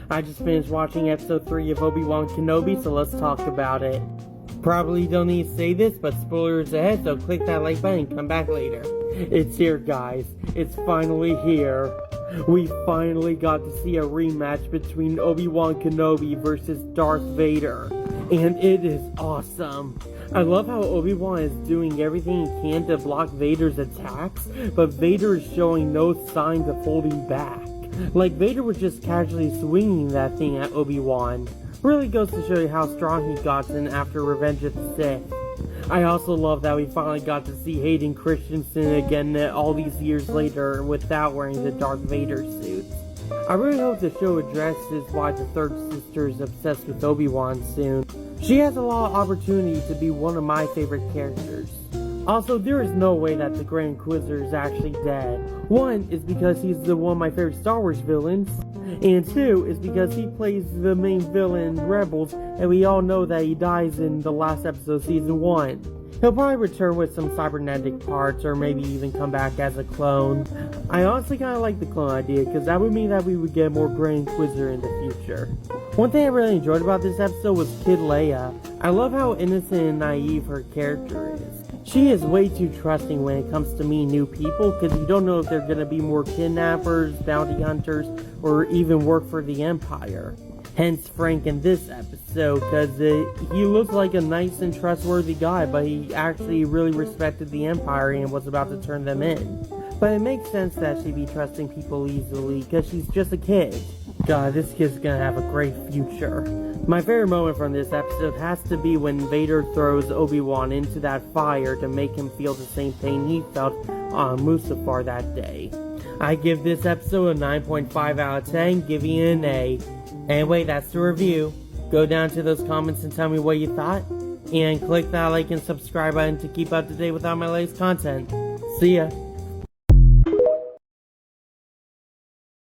I just finished watching episode 3 of Obi Wan Kenobi, so let's talk about it. Probably don't need to say this, but spoilers ahead, so click that like button and come back later. It's here, guys. It's finally here. We finally got to see a rematch between Obi Wan Kenobi versus Darth Vader. And it is awesome. I love how Obi-Wan is doing everything he can to block Vader's attacks, but Vader is showing no signs of holding back. Like Vader was just casually swinging that thing at Obi-Wan. Really goes to show you how strong he got in after Revenge of the Sith. I also love that we finally got to see Hayden Christensen again all these years later without wearing the Darth Vader suit. I really hope the show addresses why the third sister is obsessed with Obi-Wan soon. She has a lot of opportunity to be one of my favorite characters. Also, there is no way that the Grand Inquisitor is actually dead. One is because he's one of my favorite Star Wars villains, and two is because he plays the main villain in Rebels, and we all know that he dies in the last episode of season 1. He'll probably return with some cybernetic parts, or maybe even come back as a clone. I honestly kind of like the clone idea, because that would mean that we would get more Grand Inquisitor in the future. One thing I really enjoyed about this episode was Kid Leia. I love how innocent and naive her character is. She is way too trusting when it comes to meeting new people, because you don't know if they're going to be more kidnappers, bounty hunters, or even work for the Empire. Hence Frank in this episode, because he looks like a nice and trustworthy guy, but he actually really respected the Empire and was about to turn them in. But it makes sense that she'd be trusting people easily, because she's just a kid. God, this kid's gonna have a great future. My favorite moment from this episode has to be when Vader throws Obi-Wan into that fire to make him feel the same pain he felt on Mustafar that day. I give this episode a 9.5 out of 10, giving it an A. Anyway, that's the review. Go down to those comments and tell me what you thought. And click that like and subscribe button to keep up to date with all my latest content. See ya!